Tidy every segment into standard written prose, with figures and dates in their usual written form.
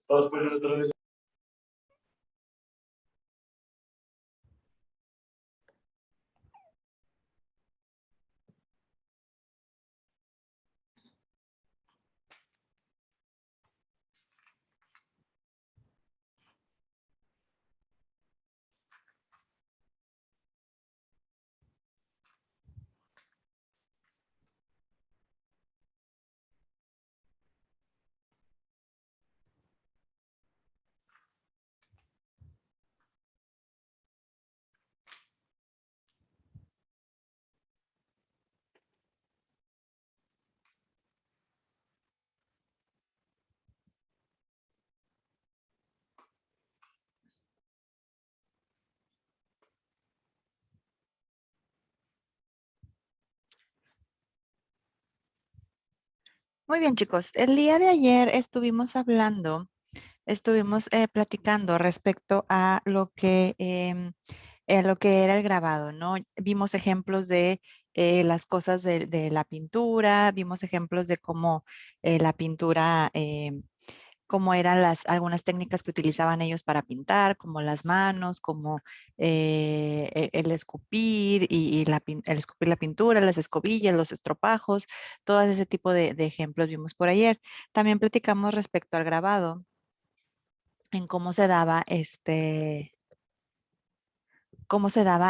Todos ponen otra vez. Muy bien, chicos. El día de ayer estuvimos platicando respecto a lo que era el grabado, ¿no? Vimos ejemplos de las cosas de la pintura, vimos ejemplos de cómo la pintura, cómo eran algunas técnicas que utilizaban ellos para pintar, como las manos, como el escupir el escupir la pintura, las escobillas, los estropajos, todo ese tipo de ejemplos vimos por ayer. También platicamos respecto al grabado, en cómo se daba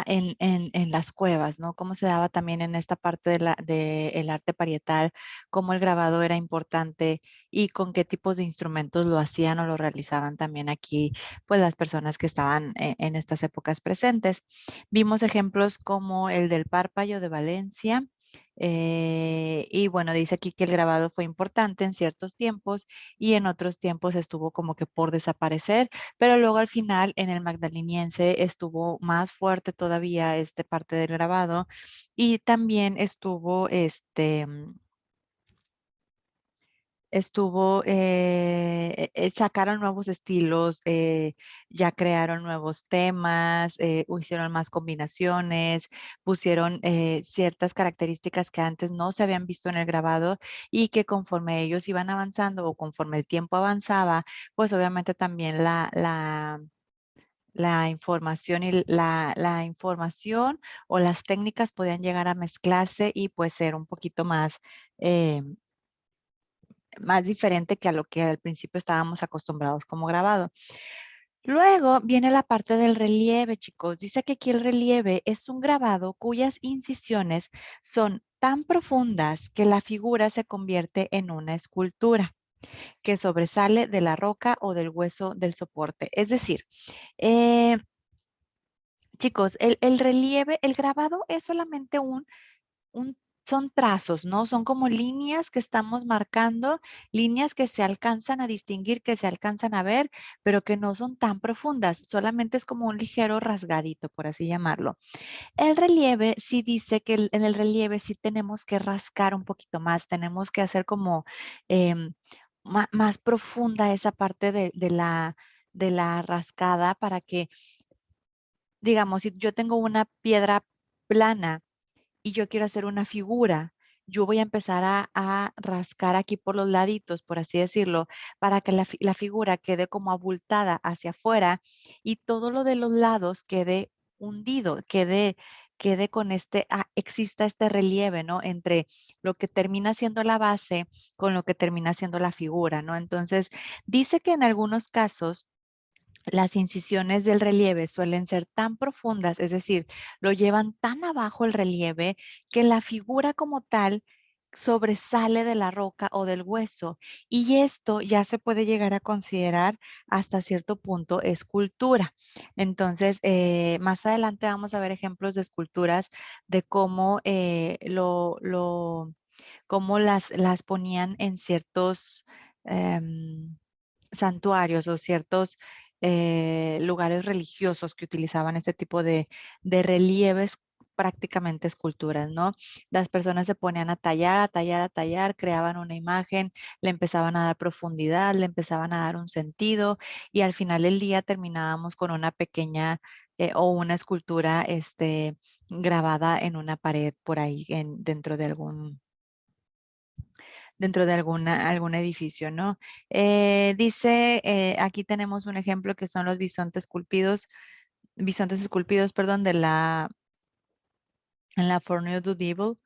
en las cuevas, ¿no? Cómo se daba también en esta parte del arte parietal, cómo el grabado era importante y con qué tipos de instrumentos lo hacían o lo realizaban también aquí, pues las personas que estaban en estas épocas presentes. Vimos ejemplos como el del Párpayo de Valencia. Y bueno, dice aquí que el grabado fue importante en ciertos tiempos y en otros tiempos estuvo como que por desaparecer, pero luego al final en el magdaleniense estuvo más fuerte todavía parte del grabado y también sacaron nuevos estilos, ya crearon nuevos temas, hicieron más combinaciones, pusieron ciertas características que antes no se habían visto en el grabado y que conforme ellos iban avanzando o conforme el tiempo avanzaba, pues obviamente también la información la información o las técnicas podían llegar a mezclarse y pues ser un poquito más diferente que a lo que al principio estábamos acostumbrados como grabado. Luego viene la parte del relieve, chicos. Dice que aquí el relieve es un grabado cuyas incisiones son tan profundas que la figura se convierte en una escultura que sobresale de la roca o del hueso del soporte. Es decir, eh, chicos, el relieve, el grabado es solamente son trazos, ¿no? Son como líneas que estamos marcando, líneas que se alcanzan a distinguir, que se alcanzan a ver, pero que no son tan profundas, solamente es como un ligero rasgadito, por así llamarlo. El relieve sí dice que en el relieve sí tenemos que rascar un poquito más, tenemos que hacer como más profunda esa parte de la rascada para que, digamos, si yo tengo una piedra plana, y yo quiero hacer una figura, yo voy a empezar a rascar aquí por los laditos, por así decirlo, para que la figura quede como abultada hacia afuera y todo lo de los lados quede hundido, quede con exista este relieve, ¿no? Entre lo que termina siendo la base con lo que termina siendo la figura, ¿no? Entonces, dice que en algunos casos las incisiones del relieve suelen ser tan profundas, es decir, lo llevan tan abajo el relieve que la figura como tal sobresale de la roca o del hueso y esto ya se puede llegar a considerar hasta cierto punto escultura. Entonces, más adelante vamos a ver ejemplos de esculturas de cómo, cómo las ponían en ciertos santuarios o ciertos lugares religiosos que utilizaban este tipo de relieves, prácticamente esculturas, ¿no? Las personas se ponían a tallar, a tallar, a tallar, creaban una imagen, le empezaban a dar profundidad, le empezaban a dar un sentido y al final del día terminábamos con una pequeña o una escultura grabada en una pared por ahí dentro dentro de algún edificio, ¿no? Dice, aquí tenemos un ejemplo que son los bisontes esculpidos, perdón, en la Fournier du Devil.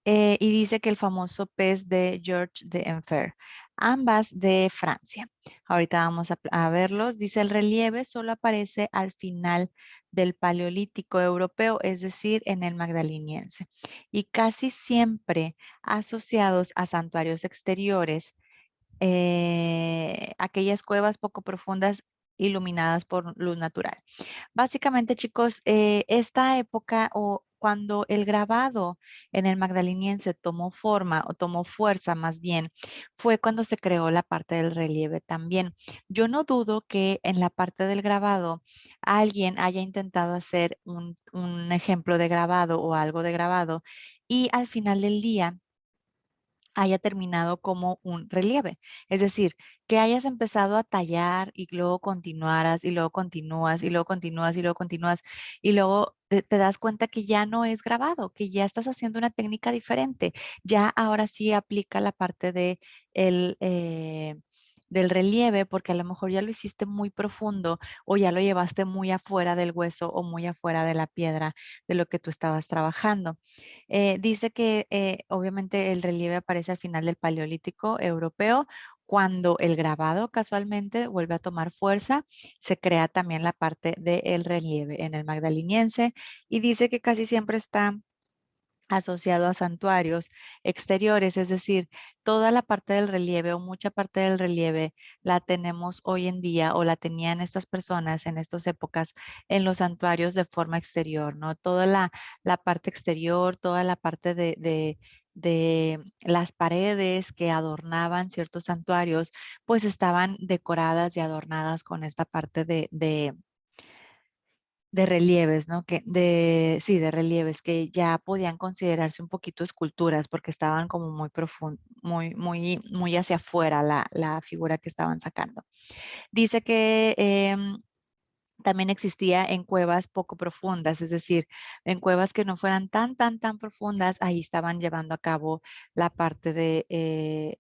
Y dice que el famoso pez de George de Enfer, ambas de Francia. Ahorita vamos a verlos. Dice el relieve solo aparece al final del Paleolítico europeo, es decir, en el Magdaleniense, y casi siempre asociados a santuarios exteriores, aquellas cuevas poco profundas iluminadas por luz natural. Básicamente, chicos, esta época o cuando el grabado en el Magdaleniense tomó forma o tomó fuerza más bien, fue cuando se creó la parte del relieve también. Yo no dudo que en la parte del grabado alguien haya intentado hacer un ejemplo de grabado o algo de grabado y al final del día haya terminado como un relieve. Es decir, que hayas empezado a tallar y luego continuaras y luego continúas y luego continúas y luego continúas y luego te das cuenta que ya no es grabado, que ya estás haciendo una técnica diferente. Ya ahora sí aplica la parte de el, del relieve porque a lo mejor ya lo hiciste muy profundo o ya lo llevaste muy afuera del hueso o muy afuera de la piedra de lo que tú estabas trabajando. Dice que obviamente el relieve aparece al final del Paleolítico europeo. Cuando el grabado casualmente vuelve a tomar fuerza, se crea también la parte del relieve en el Magdaleniense y dice que casi siempre está asociado a santuarios exteriores, es decir, toda la parte del relieve o mucha parte del relieve la tenemos hoy en día o la tenían estas personas en estas épocas en los santuarios de forma exterior, ¿no? Toda la parte exterior, toda la parte de las paredes que adornaban ciertos santuarios, pues estaban decoradas y adornadas con esta parte de relieves, ¿no? Sí, de relieves que ya podían considerarse un poquito esculturas porque estaban como muy profundo, muy hacia afuera la figura que estaban sacando. Dice que también existía en cuevas poco profundas, es decir, en cuevas que no fueran tan profundas, ahí estaban llevando a cabo la parte de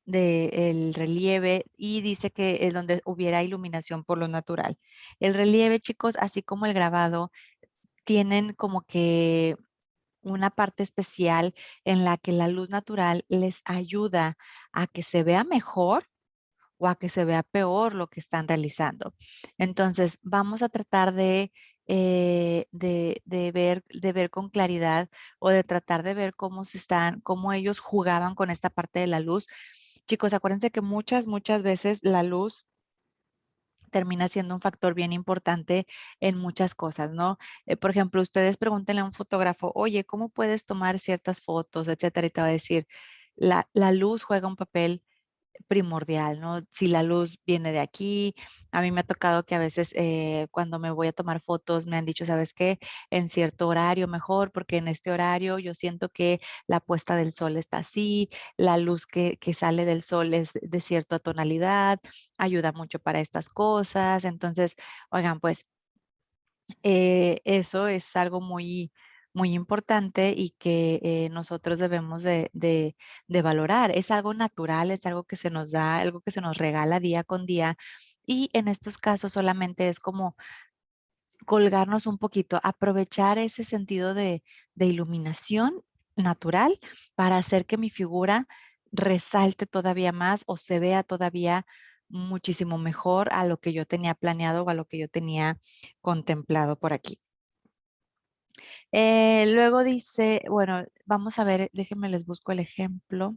del relieve y dice que es donde hubiera iluminación por lo natural. El relieve, chicos, así como el grabado, tienen como que una parte especial en la que la luz natural les ayuda a que se vea mejor o a que se vea peor lo que están realizando. Entonces, vamos a tratar de ver con claridad o de tratar de ver cómo ellos jugaban con esta parte de la luz. Chicos, acuérdense que muchas veces la luz termina siendo un factor bien importante en muchas cosas, ¿no? Por ejemplo, ustedes pregúntenle a un fotógrafo, oye, ¿cómo puedes tomar ciertas fotos, etcétera? Y te va a decir, la luz juega un papel primordial, ¿no? Si la luz viene de aquí, a mí me ha tocado que a veces cuando me voy a tomar fotos me han dicho, ¿sabes qué? En cierto horario mejor, porque en este horario yo siento que la puesta del sol está así, la luz que sale del sol es de cierta tonalidad, ayuda mucho para estas cosas. Entonces, oigan, pues eso es algo muy importante y que nosotros debemos de valorar. Es algo natural, es algo que se nos da, algo que se nos regala día con día. Y en estos casos solamente es como colgarnos un poquito, aprovechar ese sentido de iluminación natural para hacer que mi figura resalte todavía más o se vea todavía muchísimo mejor a lo que yo tenía planeado o a lo que yo tenía contemplado por aquí. Luego dice, bueno, vamos a ver, déjenme les busco el ejemplo.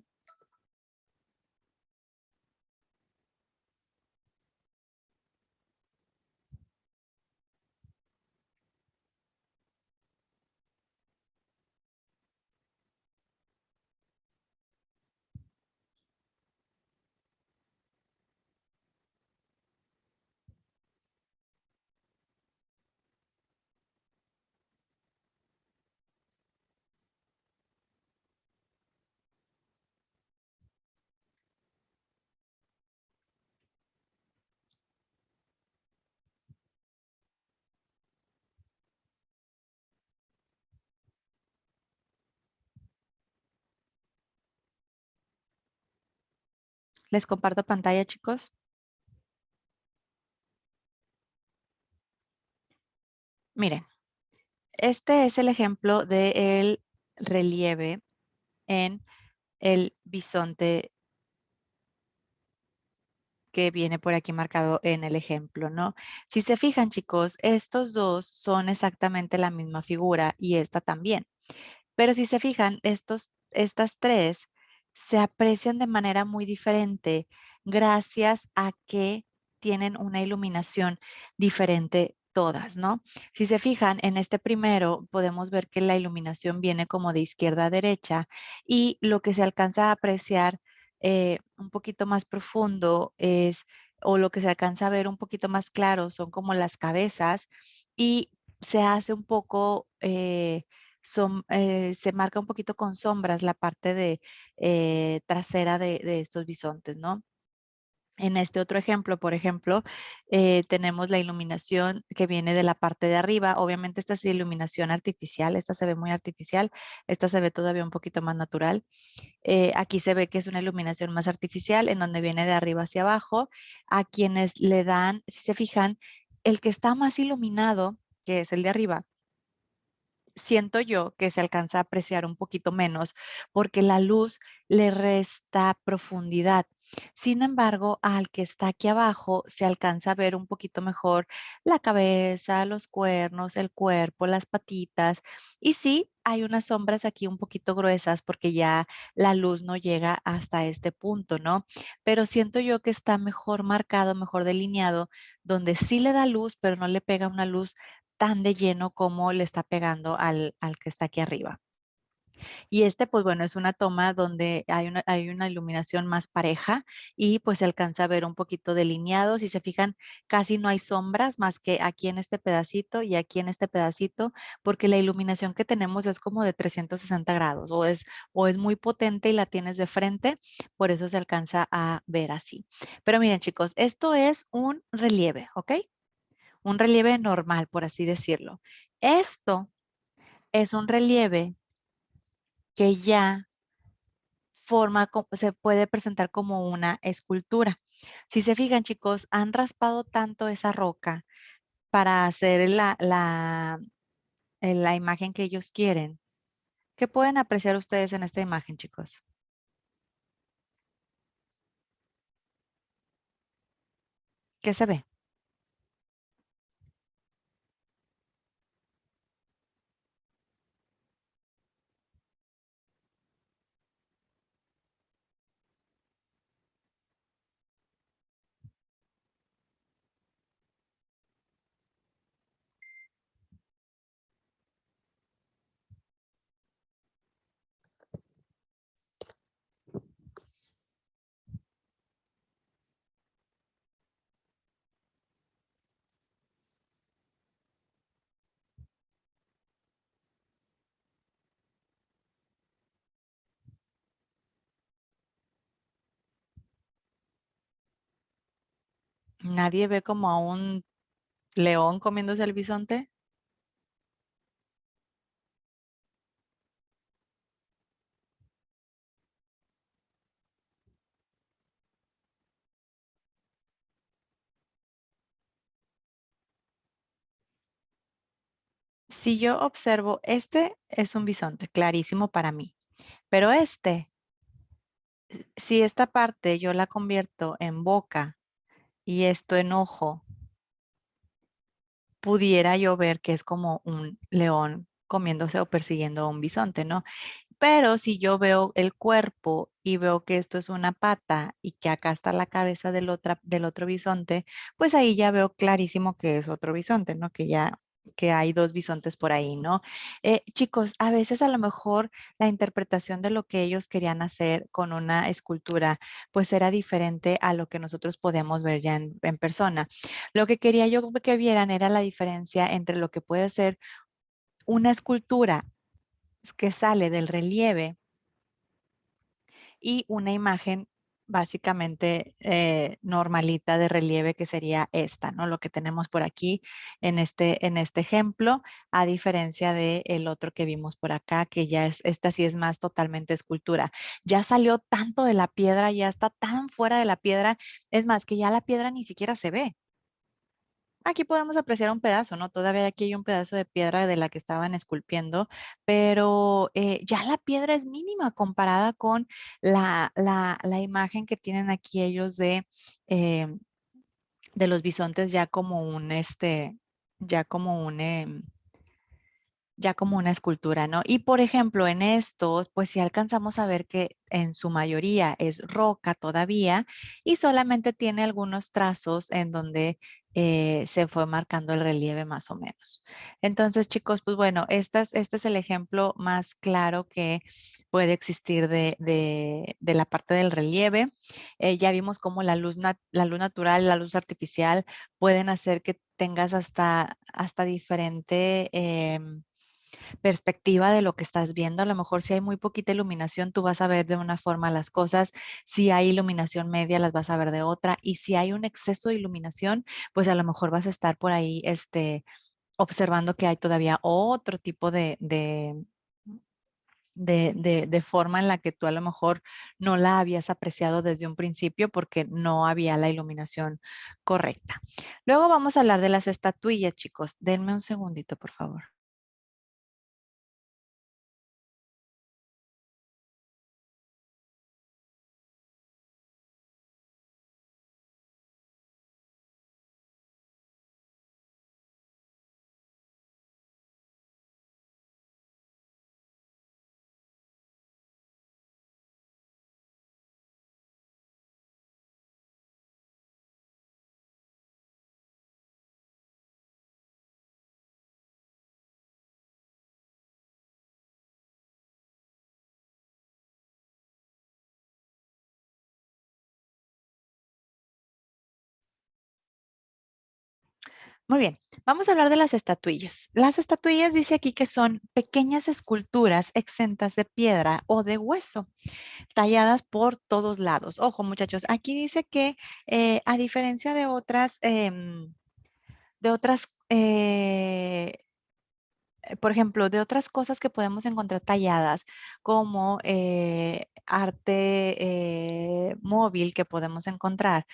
Les comparto pantalla, chicos. Miren, este es el ejemplo del relieve en el bisonte que viene por aquí marcado en el ejemplo, ¿no? Si se fijan, chicos, estos dos son exactamente la misma figura y esta también. Pero si se fijan, estas tres se aprecian de manera muy diferente gracias a que tienen una iluminación diferente todas, ¿no? Si se fijan, en este primero podemos ver que la iluminación viene como de izquierda a derecha y lo que se alcanza a apreciar un poquito más profundo es, o lo que se alcanza a ver un poquito más claro son como las cabezas y se hace un poco se marca un poquito con sombras la parte de trasera de estos bisontes, ¿no? En este otro ejemplo, por ejemplo, tenemos la iluminación que viene de la parte de arriba. Obviamente esta es iluminación artificial, esta se ve muy artificial, esta se ve todavía un poquito más natural. Aquí se ve que es una iluminación más artificial en donde viene de arriba hacia abajo. A quienes le dan, si se fijan, el que está más iluminado, que es el de arriba, siento yo que se alcanza a apreciar un poquito menos porque la luz le resta profundidad. Sin embargo, al que está aquí abajo se alcanza a ver un poquito mejor la cabeza, los cuernos, el cuerpo, las patitas. Y sí, hay unas sombras aquí un poquito gruesas porque ya la luz no llega hasta este punto, ¿no? Pero siento yo que está mejor marcado, mejor delineado, donde sí le da luz, pero no le pega una luz tan de lleno como le está pegando al que está aquí arriba. Y este, pues bueno, es una toma donde hay una iluminación más pareja y pues se alcanza a ver un poquito delineado. Si se fijan, casi no hay sombras más que aquí en este pedacito y aquí en este pedacito, porque la iluminación que tenemos es como de 360 grados o es muy potente y la tienes de frente, por eso se alcanza a ver así. Pero miren, chicos, esto es un relieve, ¿ok? Un relieve normal, por así decirlo. Esto es un relieve que ya se puede presentar como una escultura. Si se fijan, chicos, han raspado tanto esa roca para hacer la imagen que ellos quieren. ¿Qué pueden apreciar ustedes en esta imagen, chicos? ¿Qué se ve? ¿Nadie ve como a un león comiéndose el bisonte? Si yo observo, este es un bisonte, clarísimo para mí, pero si esta parte yo la convierto en boca y esto en ojo, pudiera yo ver que es como un león comiéndose o persiguiendo a un bisonte, ¿no? Pero si yo veo el cuerpo y veo que esto es una pata y que acá está la cabeza del otro bisonte, pues ahí ya veo clarísimo que es otro bisonte, ¿no? Que hay dos bisontes por ahí, ¿no? Chicos, a veces a lo mejor la interpretación de lo que ellos querían hacer con una escultura, pues era diferente a lo que nosotros podíamos ver ya en persona. Lo que quería yo que vieran era la diferencia entre lo que puede ser una escultura que sale del relieve y una imagen básicamente normalita de relieve que sería esta, ¿no? Lo que tenemos por aquí en este ejemplo, a diferencia del otro que vimos por acá, que ya es, esta sí es más totalmente escultura. Ya salió tanto de la piedra, ya está tan fuera de la piedra, es más que ya la piedra ni siquiera se ve. Aquí podemos apreciar un pedazo, ¿no? Todavía aquí hay un pedazo de piedra de la que estaban esculpiendo, pero ya la piedra es mínima comparada con la imagen que tienen aquí ellos eh, de los bisontes ya como un, ya como un, ya como una escultura, ¿no? Y por ejemplo, en estos, pues si alcanzamos a ver que en su mayoría es roca todavía y solamente tiene algunos trazos en donde se fue marcando el relieve más o menos. Entonces, chicos, pues bueno, este es el ejemplo más claro que puede existir de la parte del relieve. Ya vimos cómo la luz natural, la luz artificial pueden hacer que tengas hasta diferente perspectiva de lo que estás viendo. A lo mejor si hay muy poquita iluminación, tú vas a ver de una forma las cosas. Si hay iluminación media, las vas a ver de otra. Y si hay un exceso de iluminación, pues a lo mejor vas a estar por ahí observando que hay todavía otro tipo de forma en la que tú a lo mejor no la habías apreciado desde un principio porque no había la iluminación correcta. Luego vamos a hablar de las estatuillas, chicos. Denme un segundito, por favor. Muy bien, vamos a hablar de las estatuillas. Las estatuillas dice aquí que son pequeñas esculturas exentas de piedra o de hueso, talladas por todos lados. Ojo, muchachos, aquí dice que a diferencia de otras por ejemplo, de otras cosas que podemos encontrar talladas, como arte móvil que podemos encontrar.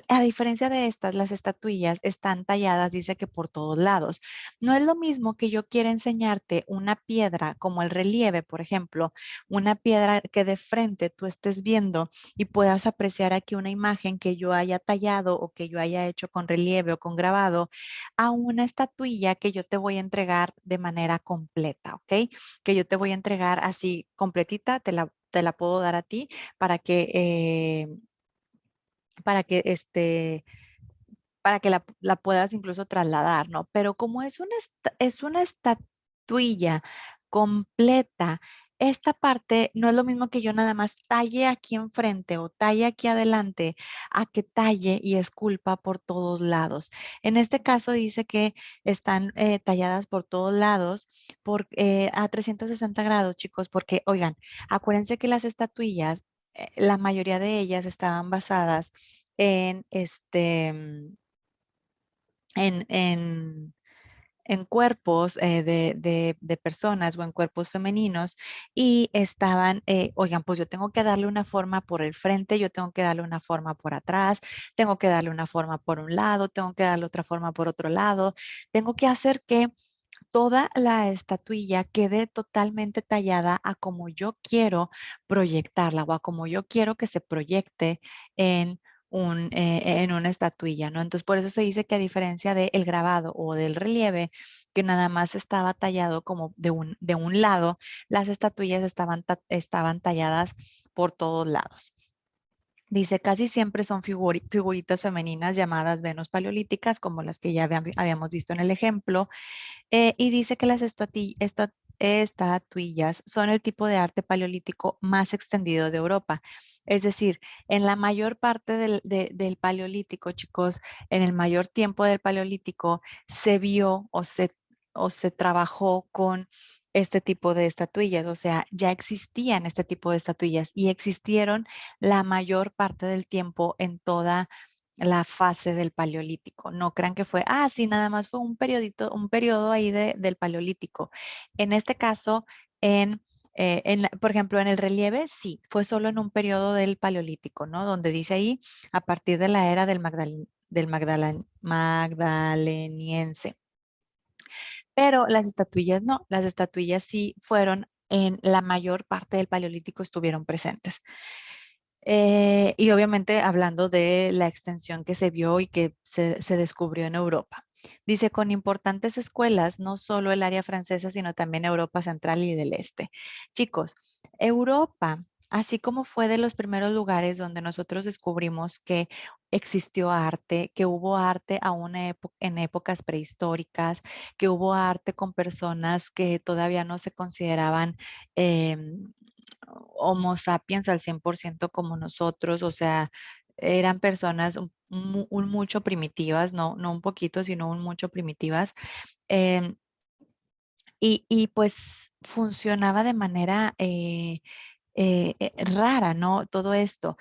A diferencia de estas, las estatuillas están talladas, dice que por todos lados. No es lo mismo que yo quiera enseñarte una piedra como el relieve, por ejemplo, una piedra que de frente tú estés viendo y puedas apreciar aquí una imagen que yo haya tallado o que yo haya hecho con relieve o con grabado a una estatuilla que yo te voy a entregar de manera completa, ¿ok? Que yo te voy a entregar así completita, te la puedo dar a ti para que, para que para que la puedas incluso trasladar, ¿no? Pero como es una estatuilla completa, esta parte no es lo mismo que yo nada más talle aquí enfrente o talle aquí adelante, a que talle y esculpa por todos lados. En este caso dice que están talladas por todos lados a 360 grados, chicos, porque, oigan, acuérdense que las estatuillas, la mayoría de ellas estaban basadas en en, en, en cuerpos de personas o en cuerpos femeninos y estaban, oigan, pues yo tengo que darle una forma por el frente, yo tengo que darle una forma por atrás, tengo que darle una forma por un lado, tengo que darle otra forma por otro lado, tengo que hacer que toda la estatuilla quede totalmente tallada a como yo quiero proyectarla o a como yo quiero que se proyecte en en una estatuilla, ¿no? Entonces, por eso se dice que a diferencia del grabado o del relieve, que nada más estaba tallado como de un lado, las estatuillas estaban talladas por todos lados. Dice, casi siempre son figuritas femeninas llamadas Venus paleolíticas, como las que ya habíamos visto en el ejemplo, y dice que las estatuillas son el tipo de arte paleolítico más extendido de Europa. Es decir, en la mayor parte del paleolítico, chicos, en el mayor tiempo del paleolítico, se vio o se trabajó con este tipo de estatuillas, o sea, ya existían este tipo de estatuillas y existieron la mayor parte del tiempo en toda la fase del Paleolítico. No crean que fue, sí, nada más fue un periodo ahí del Paleolítico. En este caso, por ejemplo, en el relieve, sí, fue solo en un periodo del Paleolítico, ¿no? Donde dice ahí, a partir de la era magdaleniense. Pero las estatuillas no, las estatuillas sí fueron en la mayor parte del Paleolítico estuvieron presentes. Y obviamente hablando de la extensión que se vio y que se descubrió en Europa. Dice, con importantes escuelas, no solo el área francesa, sino también Europa Central y del Este. Chicos, Europa, así como fue de los primeros lugares donde nosotros descubrimos que existió arte, que hubo arte aún en épocas prehistóricas, que hubo arte con personas que todavía no se consideraban Homo sapiens al 100% como nosotros, o sea, eran personas un mucho primitivas, no un poquito, sino un mucho primitivas. em, y pues funcionaba de manera rara, ¿no? Todo esto.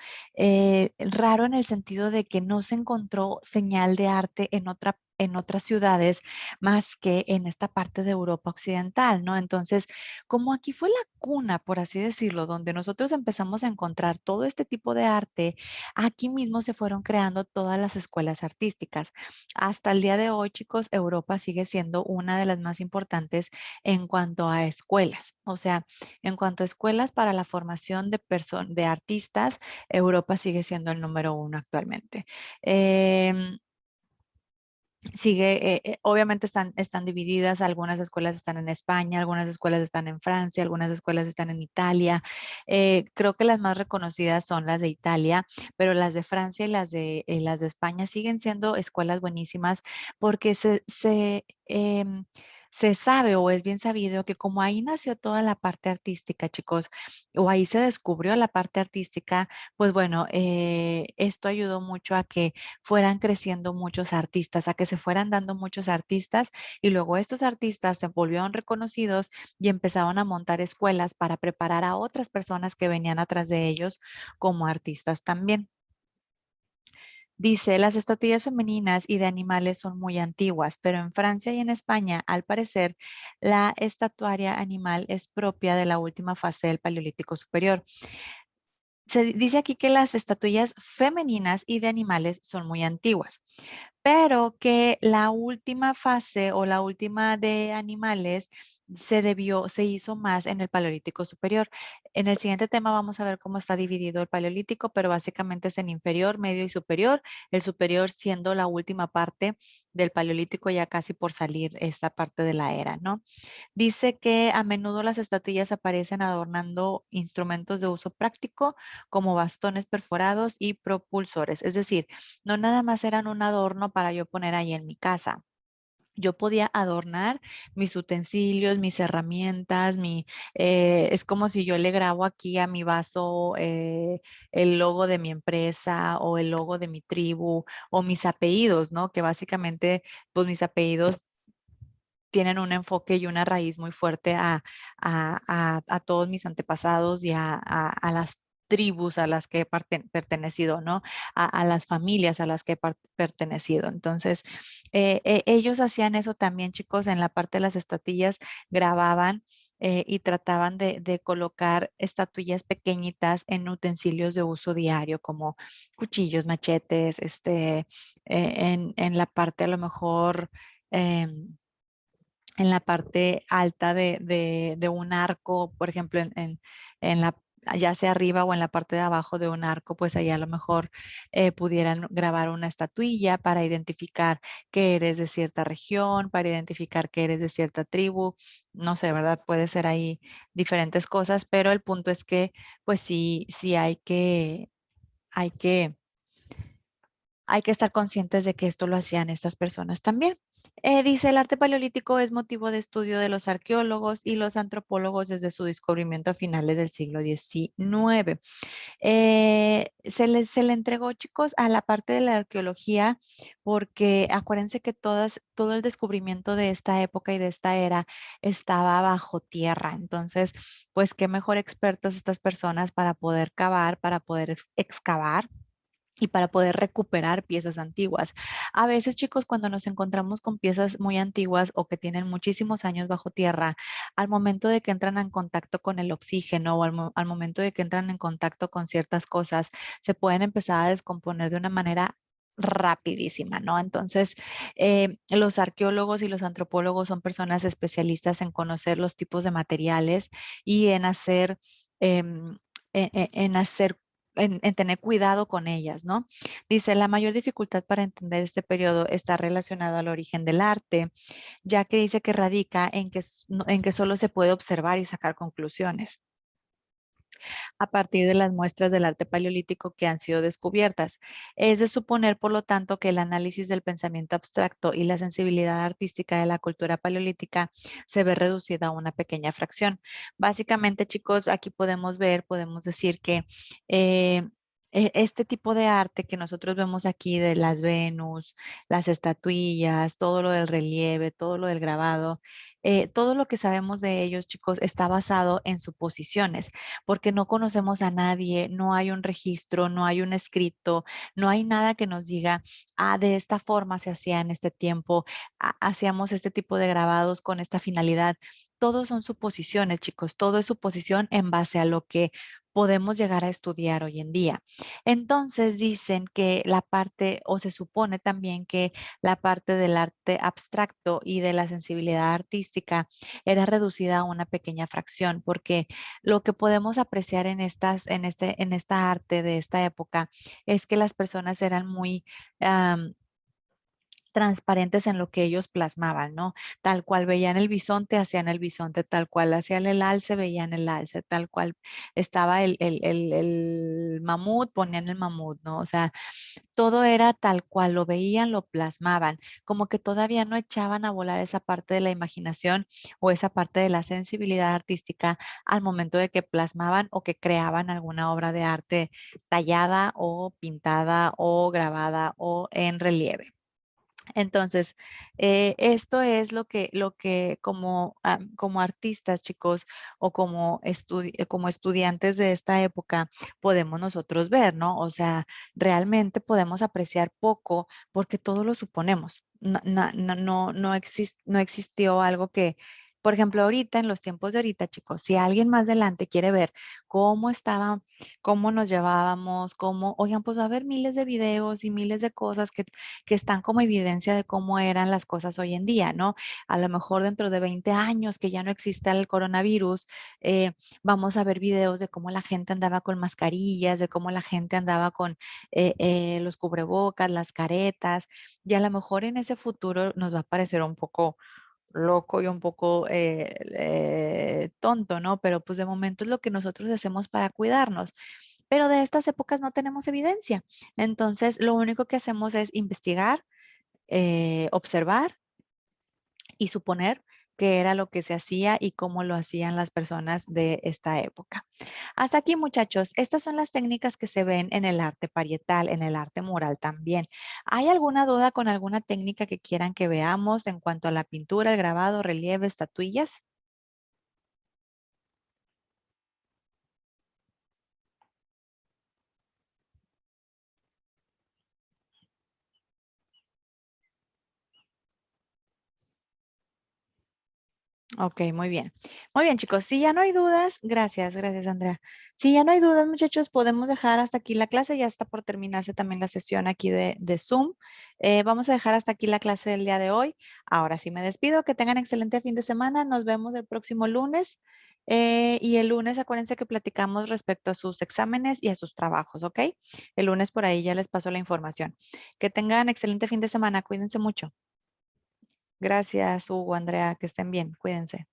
Raro en el sentido de que no se encontró señal de arte en otras ciudades más que en esta parte de Europa occidental, ¿no? Entonces, como aquí fue la cuna, por así decirlo, donde nosotros empezamos a encontrar todo este tipo de arte, aquí mismo se fueron creando todas las escuelas artísticas. Hasta el día de hoy, chicos, Europa sigue siendo una de las más importantes en cuanto a escuelas. O sea, en cuanto a escuelas para la formación de artistas, Europa sigue siendo el número uno actualmente. Obviamente están divididas, algunas escuelas están en España, algunas escuelas están en Francia, algunas escuelas están en Italia. Creo que las más reconocidas son las de Italia, pero las de Francia y las de España siguen siendo escuelas buenísimas porque se sabe o es bien sabido que como ahí nació toda la parte artística, chicos, o ahí se descubrió la parte artística, pues bueno, esto ayudó mucho a que fueran creciendo muchos artistas, a que se fueran dando muchos artistas y luego estos artistas se volvieron reconocidos y empezaron a montar escuelas para preparar a otras personas que venían atrás de ellos como artistas también. Dice, las estatuillas femeninas y de animales son muy antiguas, pero en Francia y en España, al parecer, la estatuaria animal es propia de la última fase del Paleolítico Superior. Se dice aquí que las estatuillas femeninas y de animales son muy antiguas, pero que la última fase o la última de animales se hizo más en el Paleolítico Superior. En el siguiente tema vamos a ver cómo está dividido el Paleolítico, pero básicamente es en inferior, medio y superior, el superior siendo la última parte del Paleolítico ya casi por salir esta parte de la era, ¿no? Dice que a menudo las estatuillas aparecen adornando instrumentos de uso práctico como bastones perforados y propulsores. Es decir, no nada más eran un adorno para yo poner ahí en mi casa. Yo podía adornar mis utensilios, mis herramientas, es como si yo le grabo aquí a mi vaso el logo de mi empresa o el logo de mi tribu o mis apellidos, ¿no? Que básicamente, pues mis apellidos tienen un enfoque y una raíz muy fuerte a todos mis antepasados y a las tribus a las que he pertenecido, ¿no? A las familias a las que he pertenecido. Entonces, ellos hacían eso también, chicos, en la parte de las estatuillas, grababan y trataban de colocar estatuillas pequeñitas en utensilios de uso diario, como cuchillos, machetes, en la parte a lo mejor... em, en la parte alta de un arco, por ejemplo, en la, ya sea arriba o en la parte de abajo de un arco, pues ahí a lo mejor pudieran grabar una estatuilla para identificar que eres de cierta región, para identificar que eres de cierta tribu, no sé, ¿verdad? Puede ser ahí diferentes cosas, pero el punto es que, pues sí hay que, hay que estar conscientes de que esto lo hacían estas personas también. Dice, el arte paleolítico es motivo de estudio de los arqueólogos y los antropólogos desde su descubrimiento a finales del siglo XIX. Se le entregó, chicos, a la parte de la arqueología, porque acuérdense que todo el descubrimiento de esta época y de esta era estaba bajo tierra. Entonces, pues qué mejor expertos estas personas para poder cavar, para poder excavar y para poder recuperar piezas antiguas. A veces, chicos, cuando nos encontramos con piezas muy antiguas o que tienen muchísimos años bajo tierra, al momento de que entran en contacto con el oxígeno o al momento de que entran en contacto con ciertas cosas, se pueden empezar a descomponer de una manera rapidísima, ¿no? Entonces, los arqueólogos y los antropólogos son personas especialistas en conocer los tipos de materiales y en hacer, en hacer en tener cuidado con ellas, ¿no? Dice, la mayor dificultad para entender este periodo está relacionado al origen del arte, ya que dice que radica en que solo se puede observar y sacar conclusiones a partir de las muestras del arte paleolítico que han sido descubiertas. Es de suponer, por lo tanto, que el análisis del pensamiento abstracto y la sensibilidad artística de la cultura paleolítica se ve reducida a una pequeña fracción. Básicamente, chicos, aquí podemos decir que eh, este tipo de arte que nosotros vemos aquí de las Venus, las estatuillas, todo lo del relieve, todo lo del grabado, todo lo que sabemos de ellos, chicos, está basado en suposiciones porque no conocemos a nadie, no hay un registro, no hay un escrito, no hay nada que nos diga, de esta forma se hacía en este tiempo, hacíamos este tipo de grabados con esta finalidad. Todos son suposiciones, chicos, todo es suposición en base a lo que podemos llegar a estudiar hoy en día. Entonces dicen que la parte, o se supone también que la parte del arte abstracto y de la sensibilidad artística era reducida a una pequeña fracción, porque lo que podemos apreciar en esta arte de esta época es que las personas eran muy transparentes en lo que ellos plasmaban, ¿no? Tal cual veían el bisonte, hacían el bisonte, tal cual hacían el alce, veían el alce, tal cual estaba el mamut, ponían el mamut, ¿no? O sea, todo era tal cual, lo veían, lo plasmaban, como que todavía no echaban a volar esa parte de la imaginación o esa parte de la sensibilidad artística al momento de que plasmaban o que creaban alguna obra de arte tallada o pintada o grabada o en relieve. Entonces, esto es lo que como, como artistas, chicos, o como estudiantes de esta época, podemos nosotros ver, ¿no? O sea, realmente podemos apreciar poco porque todo lo suponemos. No existió algo que, por ejemplo, ahorita, en los tiempos de ahorita, chicos, si alguien más adelante quiere ver cómo estaba, cómo nos llevábamos, oigan, pues va a haber miles de videos y miles de cosas que están como evidencia de cómo eran las cosas hoy en día, ¿no? A lo mejor dentro de 20 años que ya no exista el coronavirus, vamos a ver videos de cómo la gente andaba con mascarillas, de cómo la gente andaba con los cubrebocas, las caretas, y a lo mejor en ese futuro nos va a parecer un poco loco y un poco tonto, ¿no? Pero pues de momento es lo que nosotros hacemos para cuidarnos. Pero de estas épocas no tenemos evidencia. Entonces, lo único que hacemos es investigar, observar y suponer qué era lo que se hacía y cómo lo hacían las personas de esta época. Hasta aquí, muchachos, estas son las técnicas que se ven en el arte parietal, en el arte mural también. ¿Hay alguna duda con alguna técnica que quieran que veamos en cuanto a la pintura, el grabado, relieve, estatuillas? Ok, muy bien. Muy bien, chicos. Si ya no hay dudas, gracias, Andrea. Si ya no hay dudas, muchachos, podemos dejar hasta aquí la clase. Ya está por terminarse también la sesión aquí de Zoom. Vamos a dejar hasta aquí la clase del día de hoy. Ahora sí me despido. Que tengan excelente fin de semana. Nos vemos el próximo lunes. Y el lunes, acuérdense que platicamos respecto a sus exámenes y a sus trabajos, ¿ok? El lunes por ahí ya les paso la información. Que tengan excelente fin de semana. Cuídense mucho. Gracias, Hugo, Andrea. Que estén bien. Cuídense.